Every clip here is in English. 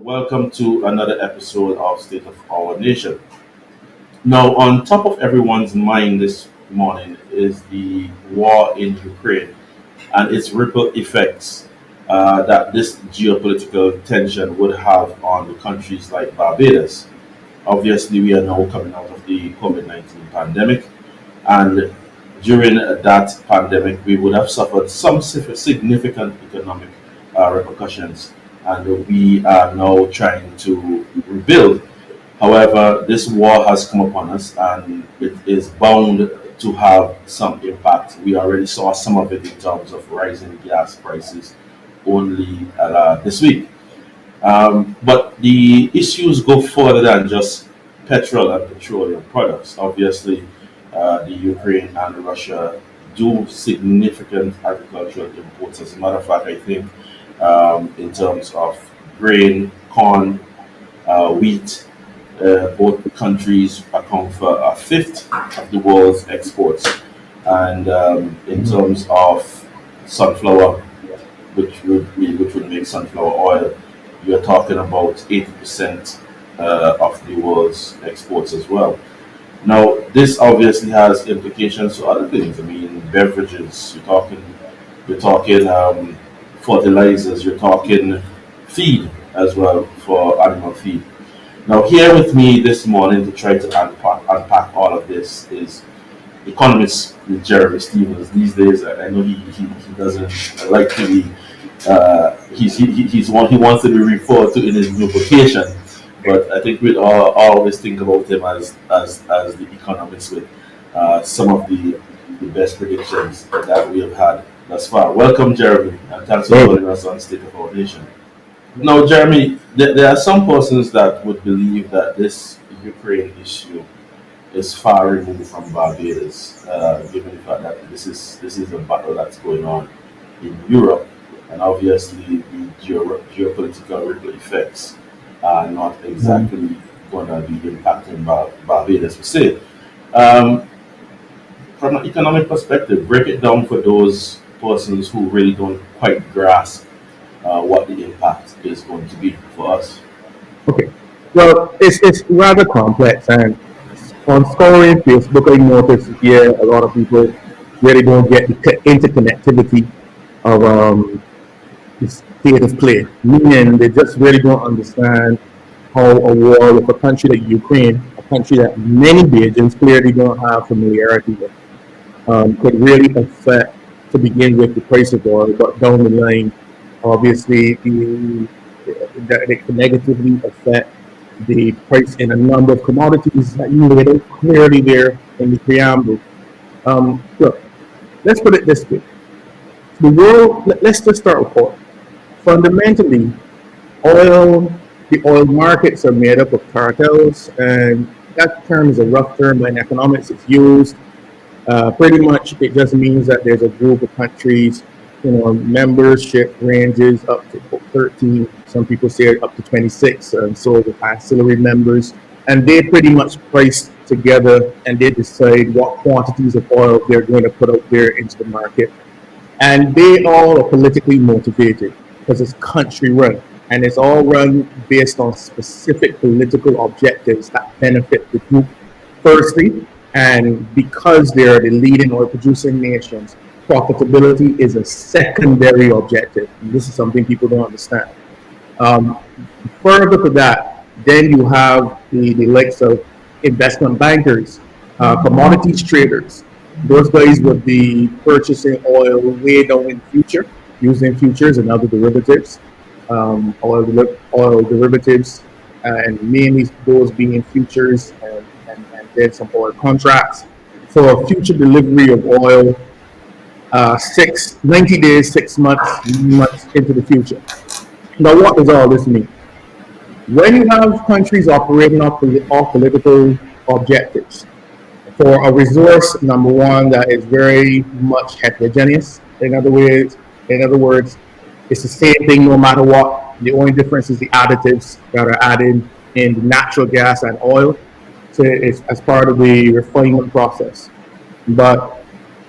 Welcome to another episode of State of Our Nation. Now, on top of everyone's mind this morning is the war in Ukraine and its ripple effects that this geopolitical tension would have on the countries like Barbados. Obviously, we are now coming out of the COVID-19 pandemic, and during that pandemic, we would have suffered some significant economic repercussions, and we are now trying to rebuild. However, this war has come upon us and it is bound to have some impact. We already saw some of it in terms of rising gas prices only this week. But the issues go further than just petrol and petroleum products. Obviously, the Ukraine and Russia do significant agricultural imports. As a matter of fact, I think in terms of grain, corn, wheat, both countries account for a fifth of the world's exports. And in terms of sunflower, which would make sunflower oil, you're talking about 80% of the world's exports as well. Now, this obviously has implications to other things. I mean, beverages. You're talking fertilizers. You're talking feed as well for animal feed. Now, here with me this morning to try to unpack all of this is economist Jeremy Stevens. These days, I know he doesn't like to be. He wants to be referred to in his new vocation, but I think we'd all always think about him as the economist with some of the best predictions that we have had thus far. Welcome, Jeremy, and thanks for joining us on State of Our Nation. Now, Jeremy, there are some persons that would believe that this Ukraine issue is far removed from Barbados, given the fact that this is a battle that's going on in Europe, and obviously the geopolitical ripple effects are not exactly going to be impacting Barbados per se. Um, from an economic perspective, break it down for those persons who really don't quite grasp what the impact is going to be for us. Okay. Well, it's rather complex, and on scouring Facebook, I noticed here a lot of people really don't get the interconnectivity of the state of play. Meaning, they just really don't understand how a war with a country like Ukraine, a country that many Bajans clearly don't have familiarity with, could really affect, to begin with, the price of oil, but down the line, obviously, that it can negatively affect the price in a number of commodities that you laid out clearly there in the preamble. Look, let's put it this way. The world, let's just start with oil. Fundamentally, oil, the oil markets are made up of cartels, and that term is a rough term, but in economics it's used. Pretty much, it just means that there's a group of countries, membership ranges up to 13, some people say up to 26, and so the ancillary members, and they pretty much price together and they decide what quantities of oil they're going to put out there into the market. And they all are politically motivated because it's country run, and it's all run based on specific political objectives that benefit the group firstly, and because they're the leading oil producing nations, profitability is a secondary objective. And this is something people don't understand. Um, Further to that, then you have the likes of investment bankers, commodities traders. Those guys would be purchasing oil way down in the future, using futures and other derivatives, oil derivatives, and mainly those being futures and then some oil contracts for future delivery of oil 90 days, 6 months into the future. Now, what does all this mean? When you have countries operating off political objectives for a resource, number one, that is very much heterogeneous. In other words, it's the same thing no matter what. The only difference is the additives that are added in the natural gas and oil it's as part of the refinement process. But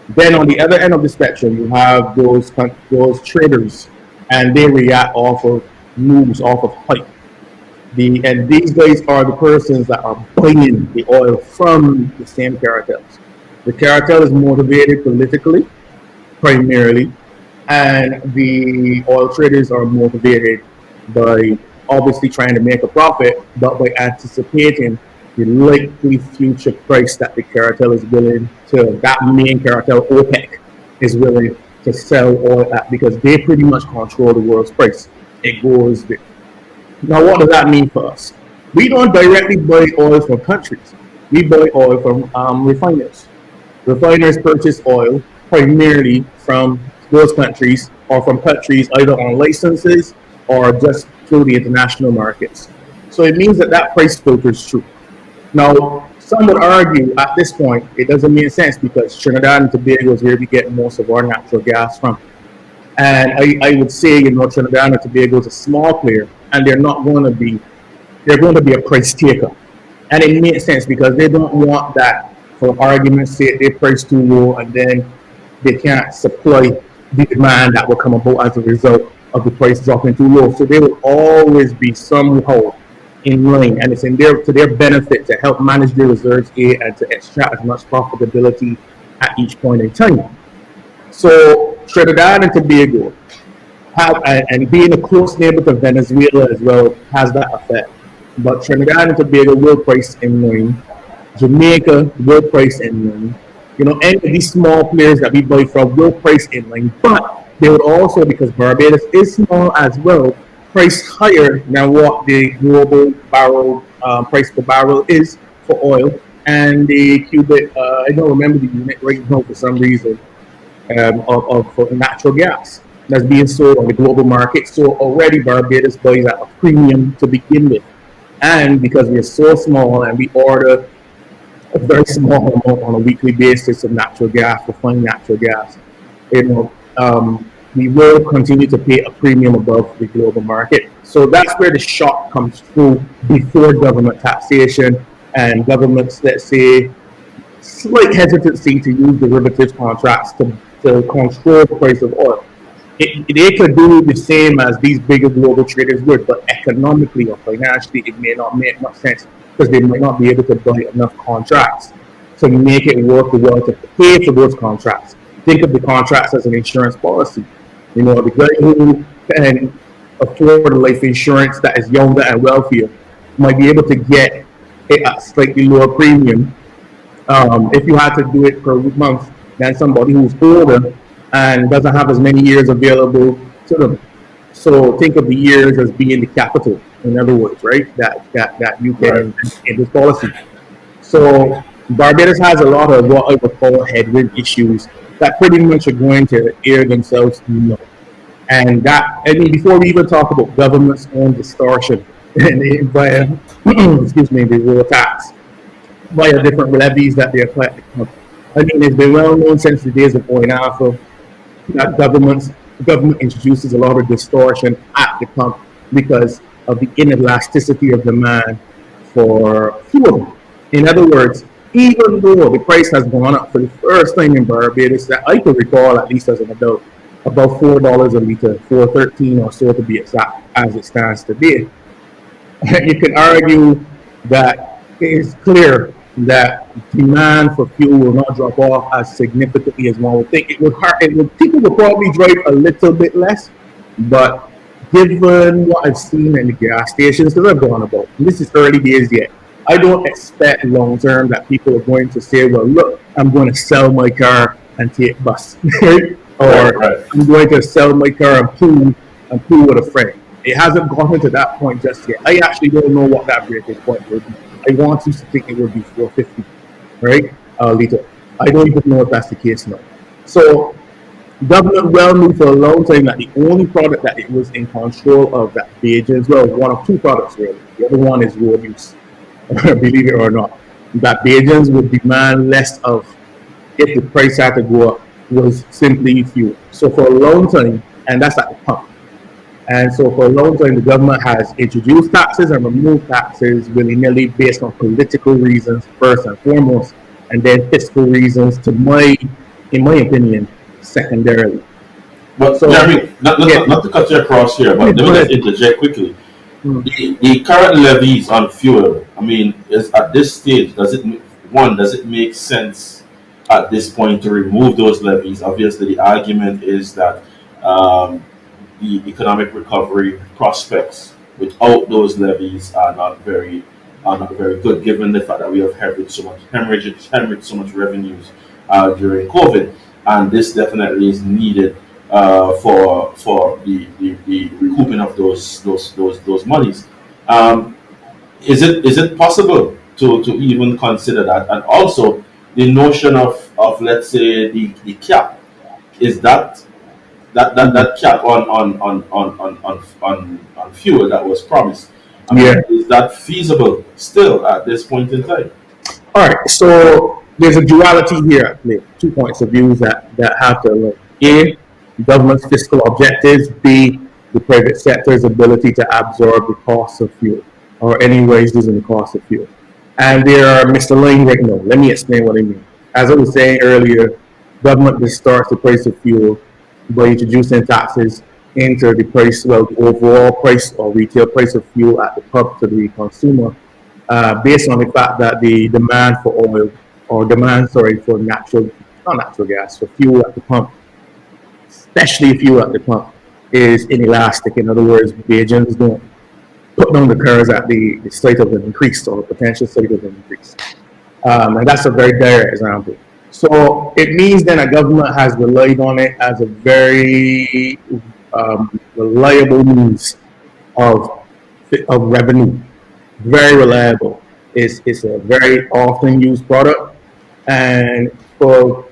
then on the other end of the spectrum, you have those traders, and they react off of moves, off of hype. And these guys are the persons that are buying the oil from the same cartels. The cartel is motivated politically primarily, and the oil traders are motivated by obviously trying to make a profit, but by anticipating the likely future price that the cartel is willing to, that main cartel, OPEC, is willing to sell oil at, because they pretty much control the world's price. It goes there. Now, what does that mean for us? We don't directly buy oil from countries. We buy oil from refiners. Refiners purchase oil primarily from those countries, or from countries either on licenses or just through the international markets. So it means that that price filters through. Now, some would argue at this point it doesn't make sense, because Trinidad and Tobago is where we get most of our natural gas from. And I would say, Trinidad and Tobago is a small player, and they're going to be a price taker. And it makes sense, because they don't want that, for argument's sake, they price too low, and then they can't supply the demand that will come about as a result of the price dropping too low. So they will always be somehow in line, and it's to their benefit to help manage their reserves and to extract as much profitability at each point in time. So Trinidad and Tobago and being a close neighbor to Venezuela as well, has that effect. But Trinidad and Tobago will price in line. Jamaica will price in line. Any of these small players that we buy from will price in line. But they would also, because Barbados is small as well, price higher than what the global barrel price per barrel is for oil. And the cubic, I don't remember the unit right now for some reason, of natural gas that's being sold on the global market. So already Barbados buys at a premium to begin with. And because we're so small and we order a very small amount on a weekly basis of natural gas, refined natural gas, we will continue to pay a premium above the global market. So that's where the shock comes through before government taxation and government's, let's say, slight hesitancy to use derivatives contracts to control the price of oil. They could do the same as these bigger global traders would, but economically or financially, it may not make much sense, because they might not be able to buy enough contracts to make it worth the while to pay for those contracts. Think of the contracts as an insurance policy. The guy who can afford life insurance that is younger and wealthier might be able to get it at slightly lower premium if you had to do it per month than somebody who's older and doesn't have as many years available to them. So think of the years as being the capital, in other words, right? That you can in this policy. So Barbados has a lot of what I would call headwind issues that pretty much are going to air themselves no. And before we even talk about government's own distortion via the real tax, via different levies that they apply. It's been well known since the days of oil alpha that the government introduces a lot of distortion at the pump because of the inelasticity of demand for fuel. In other words, even though the price has gone up for the first time in Barbados that I could recall, at least as an adult, about $4 a litre, $4.13 or so to be exact, as it stands today, you can argue that it is clear that demand for fuel will not drop off as significantly as one would think. People will probably drive a little bit less, but given what I've seen in the gas stations that I've gone about, and this is early days yet, I don't expect long term that people are going to say, well, look, I'm going to sell my car and take bus, or I'm going to sell my car and pool with a friend. It hasn't gotten to that point just yet. I actually don't know what that breaking point would be. I want you to think it would be 450, right? Litre. I don't even know if that's the case now. So government well knew for a long time that the only product that it was in control of, that Bajans, well, one of two products really. The other one is road use, believe it or not. That Bajans would demand less of if the price had to go up, was simply fuel. So for a long time, and that's at the pump. And so for a long time, the government has introduced taxes and removed taxes willy-nilly based on political reasons, first and foremost, and then fiscal reasons, in my opinion, secondarily. But so, Jeremy, not to cut you across here, but let me just interject quickly. The current levies on fuel, I mean, is at this stage, does it make sense at this point to remove those levies? Obviously, the argument is that um, the economic recovery prospects without those levies are not very good, given the fact that we have hemorrhaged so much revenues during COVID, and this definitely is needed for the recouping of those monies. Um, is it possible to even consider that? And also the notion of let's say the cap, is that cap on fuel that was promised. I mean, Yeah. is that feasible still at this point in time? All right. So there's a duality here at play. 2 points of views that have to look. A, government's fiscal objectives. B, the private sector's ability to absorb the cost of fuel or any raises in the cost of fuel. And they are misaligned right now. Let me explain what I mean. As I was saying earlier, government distorts the price of fuel by introducing taxes into the price, well, the overall price or retail price of fuel at the pump to the consumer, based on the fact that the demand for oil or demand, sorry, for not natural gas, for fuel at the pump, especially fuel at the pump, is inelastic. In other words, Bajans don't put down the cars at the site of an increase or potential site of an increase. And that's a very direct example. So it means then a government has relied on it as a very reliable means of revenue, very reliable. It's a very often used product, and for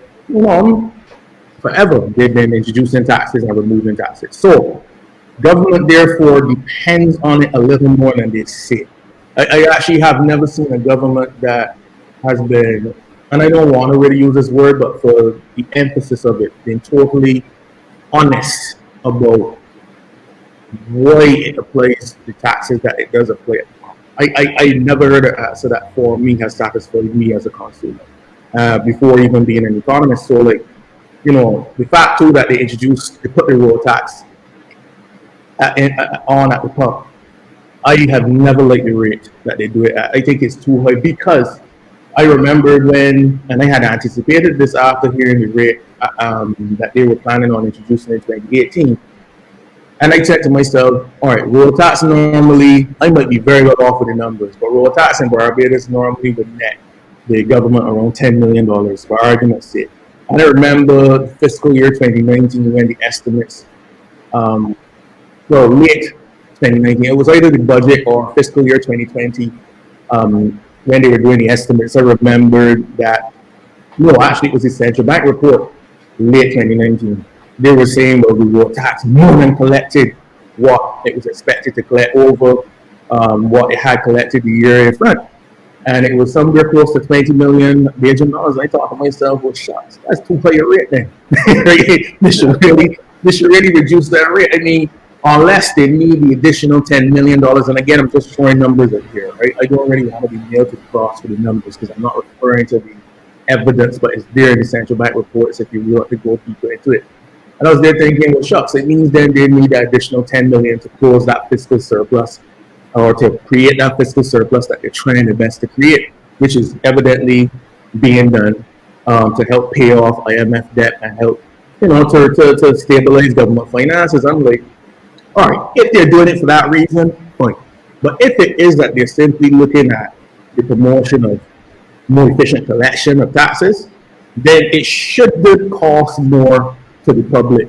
forever they've been introducing taxes and removing taxes. So government therefore depends on it a little more than they say. I actually have never seen a government that has been, and I don't want to really use this word, but for the emphasis of it, been totally honest about why it applies the taxes that it does apply. I never heard an answer that for me has satisfied me as a consumer before even being an economist. So like, the fact too that they put the road tax on at the pump. I have never liked the rate that they do it at. I think it's too high because I remembered when, and I had anticipated this after hearing the rate that they were planning on introducing in 2018. And I said to myself, all right, road tax normally, I might be very well off with the numbers, but road tax in Barbados normally would net the government around $10 million for argument's sake. And I remember fiscal year 2019 when the estimates, late 2019, it was either the budget or fiscal year 2020 when they were doing the estimates. I remembered that, no, actually it was the central bank report, late 2019. They were saying, well, we will tax more than collected what it was expected to collect over what it had collected the year in front. And it was somewhere close to 20 million Bajan dollars. I thought to myself, well, shucks, that's too high a rate then. This should really reduce that rate. I mean, unless they need the additional $10 million. And again, I'm just throwing numbers in here, right? I don't really want to be nailed to the cross with the numbers because I'm not referring to the evidence, but it's there in the central bank reports if you want to go deeper into it. And I was there thinking, well, shucks, it means then they need that additional 10 million to close that fiscal surplus or to create that fiscal surplus that they're trying their best to create, which is evidently being done to help pay off IMF debt and help, to stabilize government finances. I'm like, all right, if they're doing it for that reason, fine. But if it is that they're simply looking at the promotion of more efficient collection of taxes, then it shouldn't cost more to the public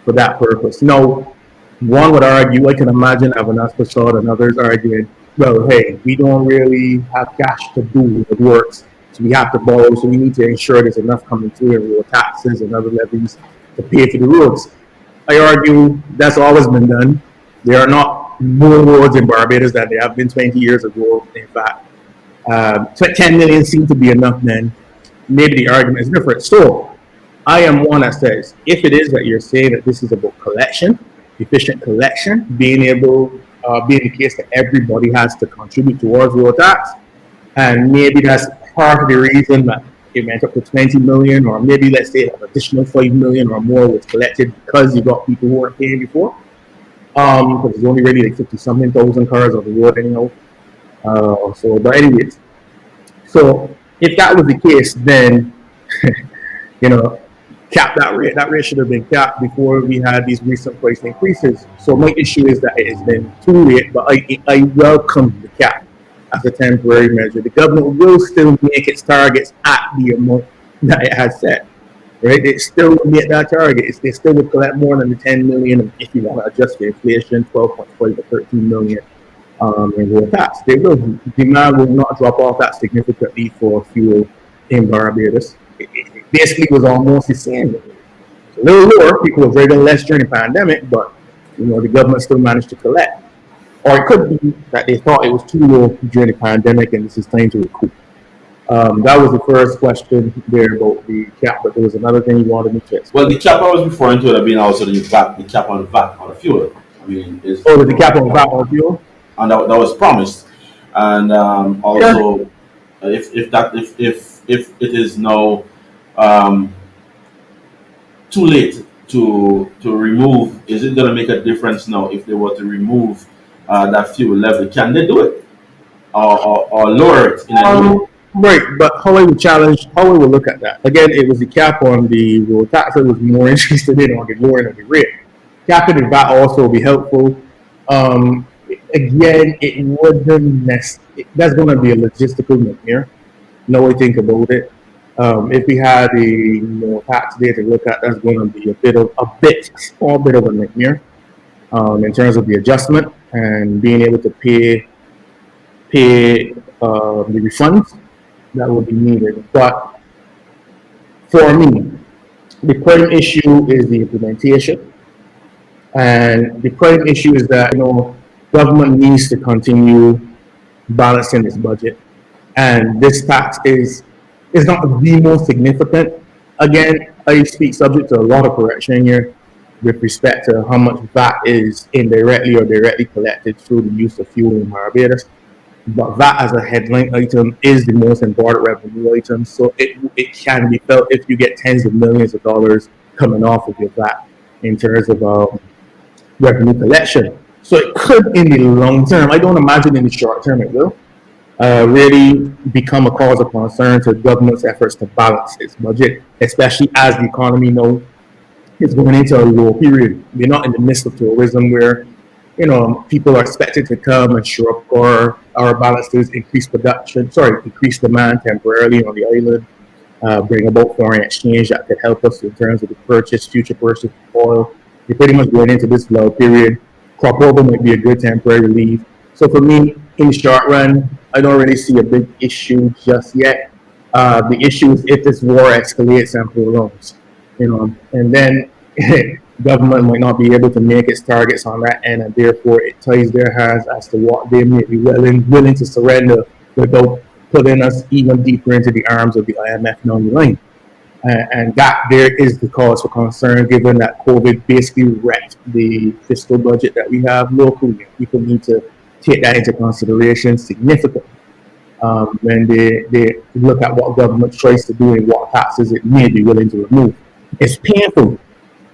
for that purpose. Now, one would argue, I can imagine Avanas Prasad and others arguing, well, hey, we don't really have cash to do the works, so we have to borrow, so we need to ensure there's enough coming through in real taxes and other levies to pay for the roads. I argue that's always been done. There are not more roads in Barbados than there have been 20 years ago. In fact, 10 million seem to be enough then. Maybe the argument is different. So I am one that says, if it is that you're saying that this is about collection, efficient collection, being the case that everybody has to contribute towards road tax, and maybe that's part of the reason that it went up to 20 million, or maybe let's say an additional 5 million or more was collected because you got people who weren't paying before. because there's only really like 50 something thousand cars on the road anyhow. But anyways, so if that was the case, then you know, cap that rate. That rate should have been capped before we had these recent price increases. So my issue is that it has been too late, but I welcome the cap as a temporary measure. The government will still make its targets at the amount that it has set. Right? It still will meet that target. They still will collect more than the 10 million if you want to adjust for inflation, 12.5 to 13 million in road tax. They will. Demand will not drop off that significantly for fuel in Barbados. It basically was almost the same. A little lower, people were very less during the pandemic, but the government still managed to collect. Or it could be that they thought it was too low during the pandemic and this is time to recoup. That was the first question there about the cap, but there was another thing you wanted me to explain. Well, the cap I was referring to would have been also the cap on VAT on the fuel. I mean, is the cap on VAT on fuel? And that was promised. And also, if it is now too late to remove, is it going to make a difference now if they were to remove that fuel level? Can they do it or lower it in any way? Right, but how I would look at that. Again, it was the cap on the road tax I was more interested in on the lowering of the rate. Capping the VAT also would be helpful. Again, it wouldn't that's going to be a logistical nightmare. Now I think about it. If we had a tax day to look at, that's going to be a small bit of a nightmare in terms of the adjustment and being able to pay the refunds that will be needed. But for me, the prime issue is the implementation, and the prime issue is that government needs to continue balancing its budget, and this tax is not the most significant. Again, I speak subject to a lot of correction here with respect to how much VAT is indirectly or directly collected through the use of fuel in Barbados. But VAT as a headline item is the most important revenue item, so it can be felt if you get tens of millions of dollars coming off of your VAT in terms of revenue collection. So it could, in the long term, I don't imagine in the short term it will, really become a cause of concern to government's efforts to balance its budget, especially as the economy now is going into a low period. We're not in the midst of tourism where people are expected to come and show up for our balances, increase demand temporarily on the island, bring about foreign exchange that could help us in terms of the future purchase of oil. We're pretty much going into this low period. Crop over might be a good temporary relief. So for me, in the short run, I don't really see a big issue just yet. The issue is if this war escalates and prolongs, and then government might not be able to make its targets on that end, and therefore it ties their hands as to what they may be willing to surrender without putting us even deeper into the arms of the IMF down the line. And that there is the cause for concern, given that COVID basically wrecked the fiscal budget that we have locally. People need to take that into consideration significantly when they look at what government tries to do and what taxes it may be willing to remove. It's painful,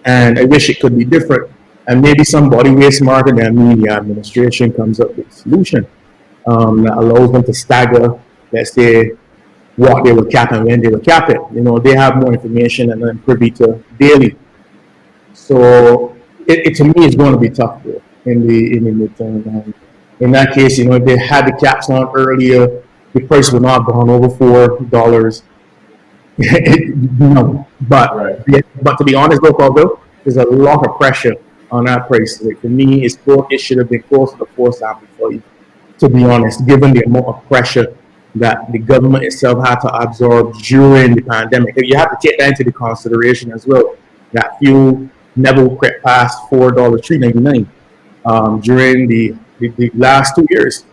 and I wish it could be different. And maybe somebody way smarter than me, the administration, comes up with a solution that allows them to stagger, let's say, what they will cap and when they will cap it. They have more information and I'm privy to daily. So to me, it's going to be tough though, in the midterm. And in that case, if they had the caps on earlier, the price would not have gone over $4. No, but Right. but to be honest, though, Colville, there's a lot of pressure on that price. Like for me, it should have been closer to 4.75. To be honest, given the amount of pressure that the government itself had to absorb during the pandemic, you have to take that into the consideration as well. That fuel never crept past $4.399 during the last 2 years.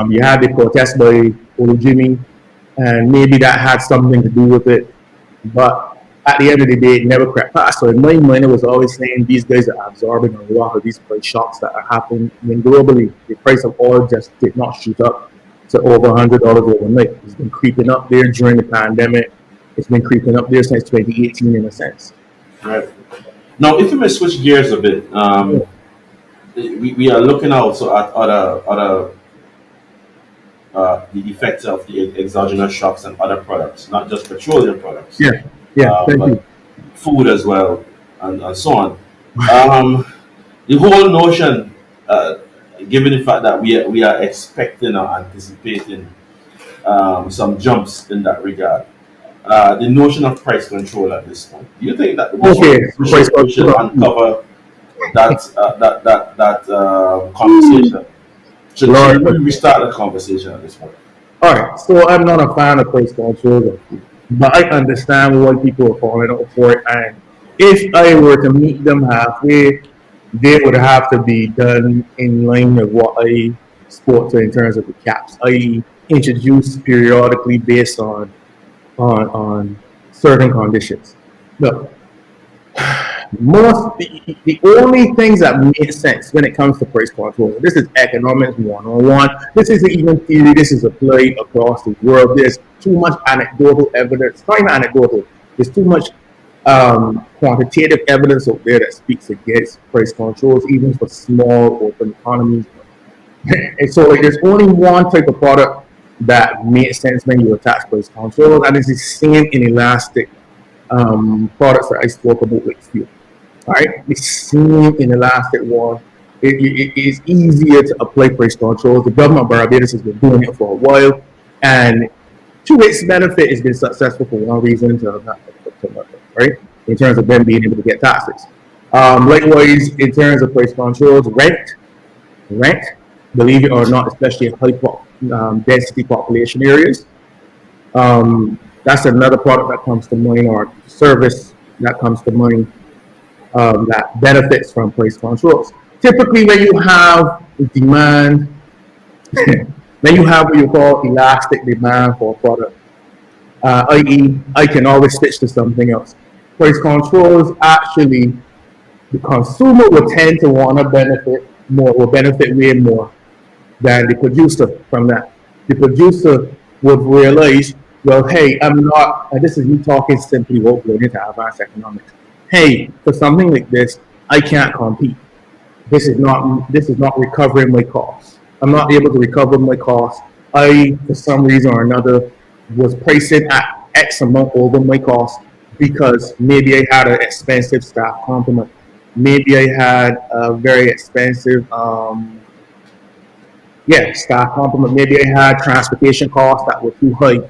You had the protest by Olu Jimmy, and maybe that had something to do with it. But at the end of the day, it never crept past. So in my mind, I was always saying these guys are absorbing a lot of these price shocks that are happening. I mean, globally, the price of oil just did not shoot up to over $100 overnight. It's been creeping up there during the pandemic. It's been creeping up there since 2018 in a sense. Right. Now, if you may switch gears a bit, we are looking also at the effects of the exogenous shocks and other products, not just petroleum products, Yeah, yeah. Thank but you. food as well, and so on. Um, the whole notion, given the fact that we are expecting or anticipating some jumps in that regard, the notion of price control at this point. Do you think that Okay, we so price should control. uncover that conversation? Should Lord, we restart the conversation at this point? all right. So I'm not a fan of price control, but I understand why people are falling out for it. And if I were to meet them halfway, they would have to be done in line with what I spoke to in terms of the caps. I introduce periodically based on certain conditions. Look, the only things that make sense when it comes to price control. This is economics 101. This isn't even theory. This is applied across the world. There's too much anecdotal evidence. Not even anecdotal. There's too much quantitative evidence out there that speaks against price controls, even for small open economies. And so, like, there's only one type of product that makes sense when you attach price controls, and it's the same inelastic products that I spoke about, like fuel. All right, the same inelastic one. It is easier to apply price controls. The government of Barbados has been doing it for a while, and to its benefit, it's been successful for one reason to not to another, right? In terms of them being able to get taxes. Likewise, in terms of price controls, rent, believe it or not, especially in high density population areas, that's another product that comes to mind, or service that comes to mind, that benefits from price controls. Typically, when you have demand, when you have what you call elastic demand for a product, i.e., I can always switch to something else. Price controls actually, the consumer will tend to want to benefit more, will benefit way more than the producer from that. The producer would realize, well, hey, I'm not, and this is me talking simply about going into advanced economics. Hey, for something like this, I can't compete. This is not recovering my costs. I'm not able to recover my costs. I, for some reason or another, was pricing at X amount over my costs because maybe I had an expensive staff complement. Maybe I had a very expensive staff complement. Maybe I had transportation costs that were too high.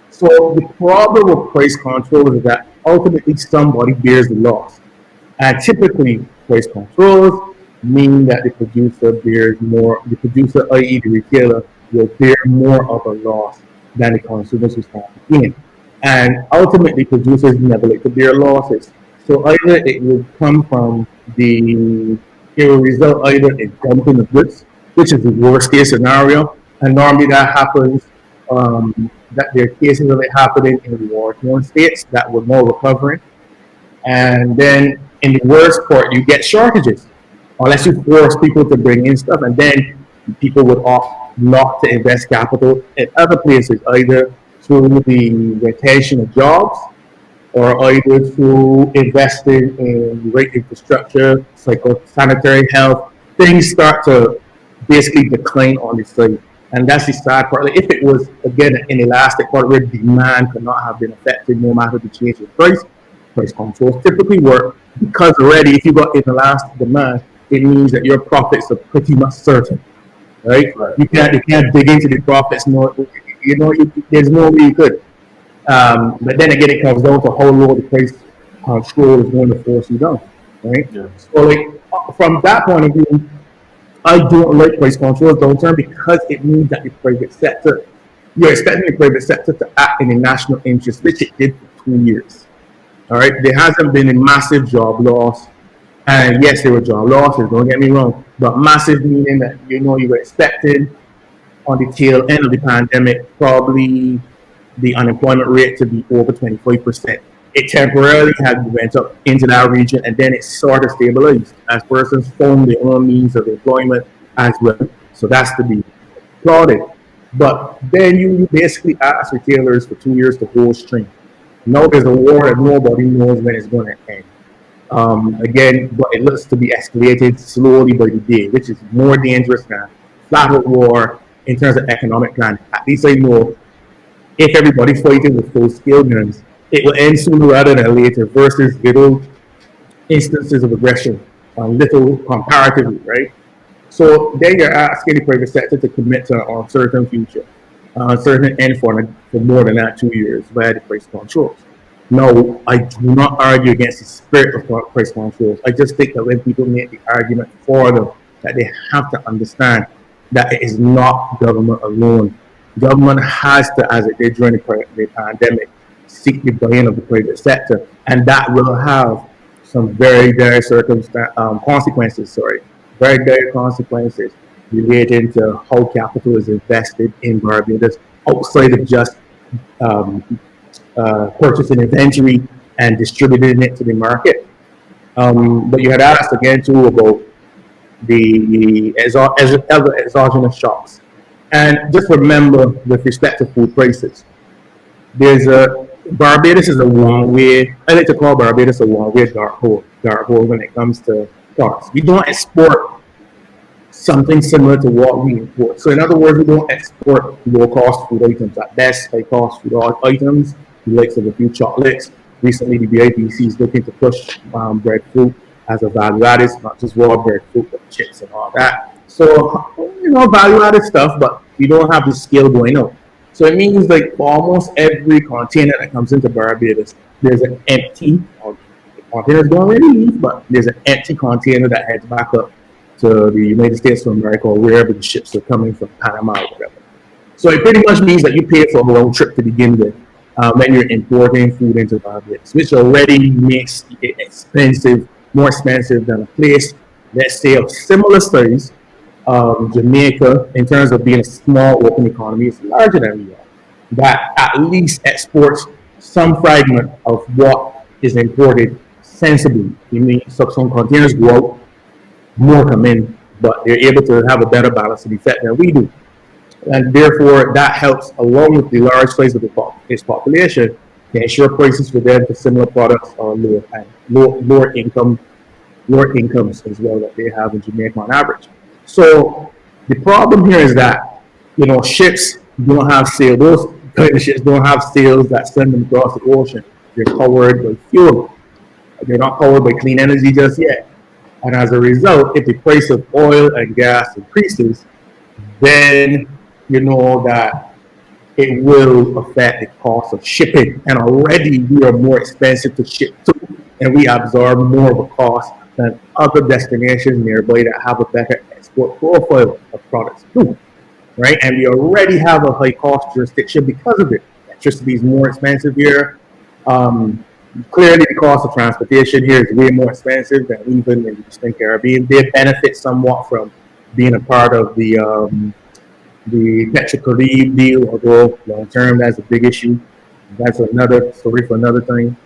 So the problem with price control is that ultimately somebody bears the loss. And typically, price controls mean that the producer bears more, the producer, i.e., the retailer, will bear more of a loss than the consumers who stand to gain. And ultimately, producers never like to bear losses. So either it will come from it will result either in dumping of goods, which is the worst case scenario. And normally that happens, that there are cases of it happening in war-torn states that were more recovering, and then in the worst part, you get shortages. Unless you force people to bring in stuff, and then people would opt not to invest capital in other places, either through the retention of jobs or either through investing in great infrastructure, sanitary health. Things start to basically decline on the site. And that's the sad part. Like, if it was, again, an inelastic part where demand could not have been affected no matter the change in price controls typically work because already if you got inelastic demand, it means that your profits are pretty much certain, right? Right. You can't dig into the profits more. There's no way you could. But then again, it comes down to how low the price control is going to force you down, right? Yeah. So, like, from that point of view, I don't like price controls long term because it means that the private sector, you're expecting the private sector to act in the national interest, which it did for 2 years. All right, there hasn't been a massive job loss, and yes, there were job losses. Don't get me wrong, but massive meaning that you were expecting on the tail end of the pandemic, probably the unemployment rate to be over 25%. It temporarily had went up into that region, and then it sort of stabilized as persons found their own means of employment as well. So that's to be applauded. But then you basically ask retailers for 2 years to hold string. Now there's a war that nobody knows when it's going to end. Again, but it looks to be escalated slowly by the day, which is more dangerous than flat out war in terms of economic plan. At least I know if everybody's fighting with full scale guns, it will end sooner rather than later versus little instances of aggression, little comparatively, right? So then you're asking the private sector to commit to an uncertain future, uncertain end for more than that 2 years via the price controls. No, I do not argue against the spirit of price controls. I just think that when people make the argument for them, that they have to understand that it is not government alone. Government has to, as it did during the pandemic, seek the buy-in of the private sector, and that will have some very dire consequences. Sorry, very dire consequences relating to how capital is invested in Barbados outside of just um, purchasing inventory and distributing it to the market. But you had asked again too about the exogenous shocks. And just remember, with respect to food prices, there's a Barbados is a one-way. I like to call Barbados a one-way dark hole when it comes to products. We don't export something similar to what we import. So in other words, we don't export low-cost food items. At best, high-cost food items, the likes of a few chocolates. Recently, the BIPC is looking to push breadfruit as a value-added, not just raw breadfruit, but chips and all that. So, value-added stuff, but we don't have the scale going out. So it means like for almost every container that comes into Barbados, there's an empty, or the container's going to leave, but there's an empty container that heads back up to the United States of America or wherever the ships are coming from, Panama or whatever. So it pretty much means that you pay for a round trip to begin with when you're importing food into Barbados, which already makes it expensive, more expensive than a place, let's say, of similar size. Jamaica, in terms of being a small open economy, is larger than we are. That at least exports some fragment of what is imported sensibly. You mean some containers go out, more come in, but they're able to have a better balance of effect than we do. And therefore, that helps, along with the large size of its population, to ensure prices for them for similar products are lower and lower incomes as well that they have in Jamaica on average. So the problem here is that ships don't have sails. Those kind of ships don't have sails that send them across the ocean. They're powered by fuel. They're not powered by clean energy just yet. And as a result, if the price of oil and gas increases, then you know that it will affect the cost of shipping. And already we are more expensive to ship to, and we absorb more of a cost than other destinations nearby that have a better export profile of products too, right? And we already have a high cost jurisdiction because of it. Electricity is more expensive here. Clearly, the cost of transportation here is way more expensive than even in the Eastern Caribbean. They benefit somewhat from being a part of the Petrocaribe deal, although long term that's a big issue. That's another story for another time.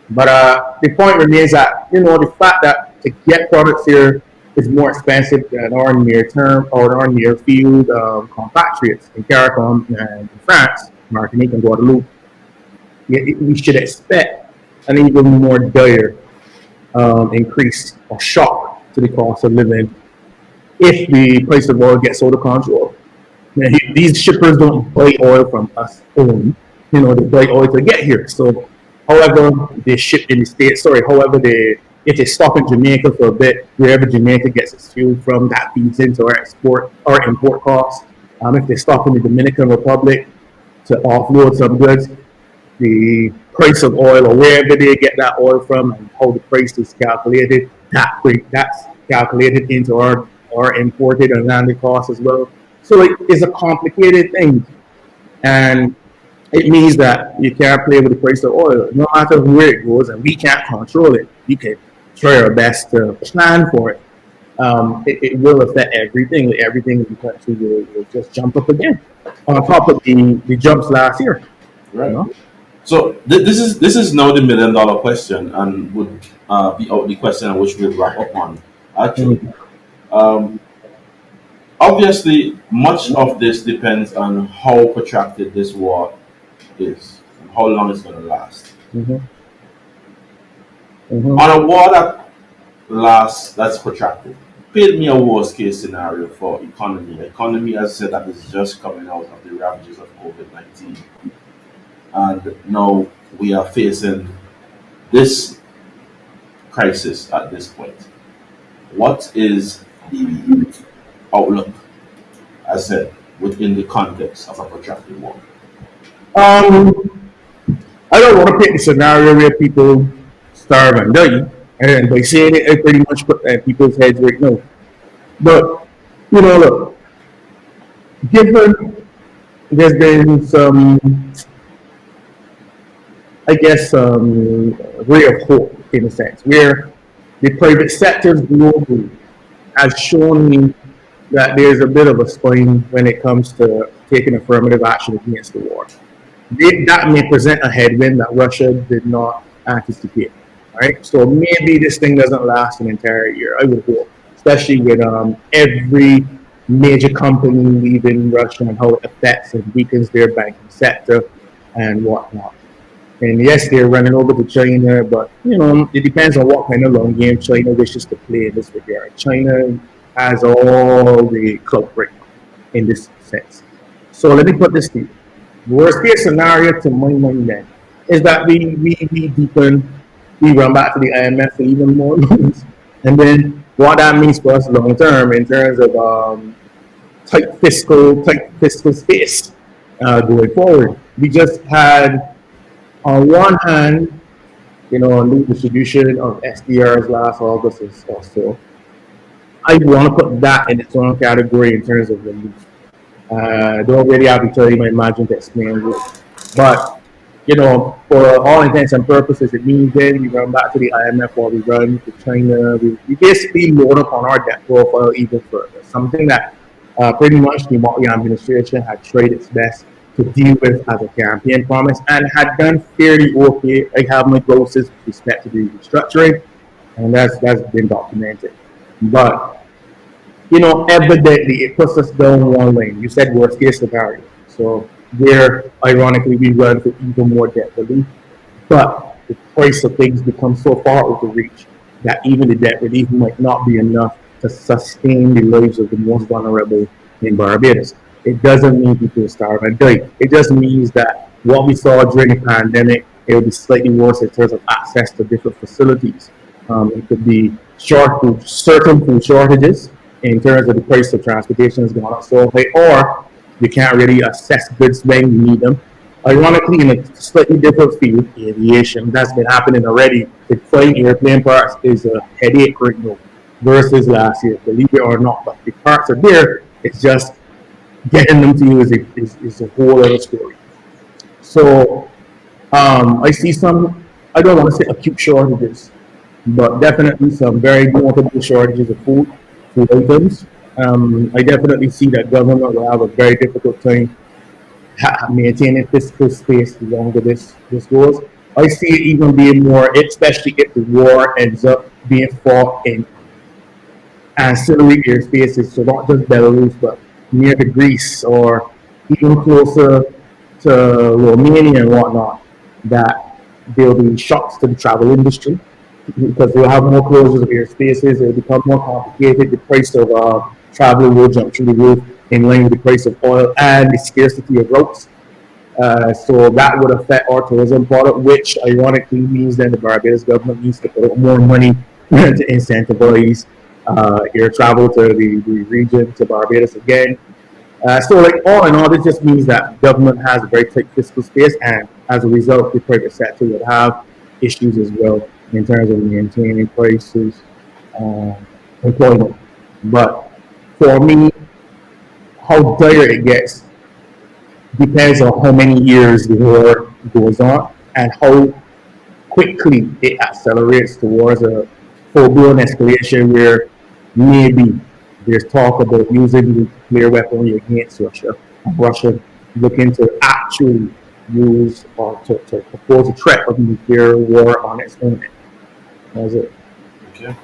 But the point remains that the fact that to get products here is more expensive than our near term or our near field compatriots in CARICOM and in France, Martinique and Guadeloupe. We should expect an even more dire increase or shock to the cost of living if the price of oil gets out of control. Now, these shippers don't buy oil from us only. They buy oil to get here. So, however they ship in the States, however if they stop in Jamaica for a bit, wherever Jamaica gets its fuel from, that feeds into our import costs. If they stop in the Dominican Republic to offload some goods, the price of oil or wherever they get that oil from and how the price is calculated, that's calculated into our imported and landed costs as well. So it's a complicated thing, and it means that you can't play with the price of oil, no matter where it goes, and we can't control it. We can try our best to plan for it. It will affect everything. Everything in the country will just jump up again on top of the jumps last year. Right. So this is now the $1 million question, and would be out the question on which we'll wrap up on. Actually, um, obviously, much of this depends on how protracted this war is and how long it's going to last. Mm-hmm. Mm-hmm. On a war that lasts, that's protracted. Paint me a worst case scenario for economy. Economy, as I said, that is just coming out of the ravages of COVID-19, and now we are facing this crisis at this point. What is the outlook, as I said, within the context of a protracted war? Um, I don't want to paint the scenario where people starve and die, and by saying it, I pretty much put that in people's heads right now. But look, given there's been some, I guess, ray of hope in a sense, where the private sectors globally has shown me that there's a bit of a spine when it comes to taking affirmative action against the war. That may present a headwind that Russia did not anticipate. Right, so maybe this thing doesn't last an entire year. I would hope, especially with every major company leaving Russia and how it affects and weakens their banking sector and whatnot. And yes, they're running over to China, but it depends on what kind of long game China wishes to play in this regard. China has all the clout right now in this sense. So let me put this to you. Worst case scenario to my mind then is that we deepen, we run back to the IMF for even more loans. And then what that means for us long term in terms of tight fiscal space going forward. We just had on one hand, a new distribution of SDRs last August or so. I want to put that in its own category in terms of relief. Don't really have to tell you my margin to explain it. But, for all intents and purposes, it means then we run back to the IMF or we run to China. We basically load up on our debt profile even further. Something that pretty much the Martin administration had tried its best to deal with as a campaign promise and had done fairly okay. I have my doses with respect to the restructuring, and that's been documented. But evidently it puts us down one lane. You said worst case scenario. So there, ironically, we run for even more debt relief. But the price of things becomes so far out of reach that even the debt relief might not be enough to sustain the lives of the most vulnerable in Barbados. It doesn't mean people starve and die. It just means that what we saw during the pandemic, it will be slightly worse in terms of access to different facilities. It could be certain food shortages in terms of the price of transportation has gone up so high, or you can't really access goods when you need them. Ironically, in a slightly different field, aviation, that's been happening already. The flying airplane parts is a headache right now versus last year, believe it or not. But the parts are there, it's just getting them to you is a whole other story. So I see some, I don't want to say acute shortages, but definitely some very notable shortages of food items. I definitely see that government will have a very difficult time maintaining fiscal space the longer this goes. I see it even being more, especially if the war ends up being fought in ancillary airspaces, so not just Belarus, but near to Greece or even closer to Romania and whatnot, that there'll be shocks to the travel industry because we'll have more closures of airspaces, it'll become more complicated, the price of travel will jump through the roof in line with the price of oil and the scarcity of routes. So that would affect our tourism product, which ironically means that the Barbados government needs to put up more money to incentivize air travel to the region, to Barbados again. So, like all in all, this just means that government has a very tight fiscal space, and as a result, the private sector would have issues as well in terms of maintaining prices, uh, employment. But for me, how dire it gets depends on how many years the war goes on and how quickly it accelerates towards a full-blown escalation where maybe there's talk about using nuclear weaponry against Russia. Russia looking to actually use or to propose a threat of nuclear war on its own. That's it. Okay.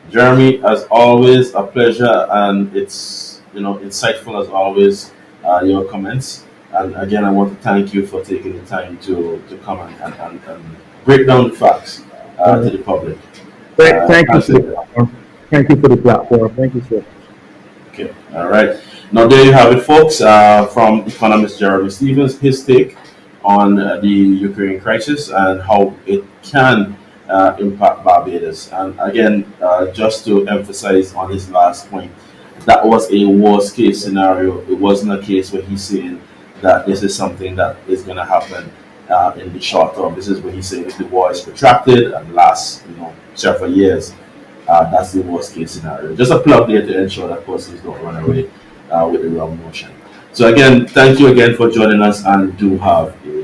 Jeremy, as always, a pleasure, and it's insightful as always. Your comments, and again, I want to thank you for taking the time to come and break down the facts to the public. Thank you That's for the it. platform. Thank you for the platform. Thank you, sir. Okay, all right. Now there you have it, folks. From economist Jeremy Stevens, his take on the Ukraine crisis and how it can impact Barbados. And again, just to emphasize on his last point, that was a worst case scenario. It wasn't a case where he's saying that this is something that is going to happen in the short term. This is what he's saying: if the war is protracted and lasts, several years, that's the worst case scenario. Just a plug there to ensure that persons don't run away with the wrong notion. So again, thank you again for joining us, and do have a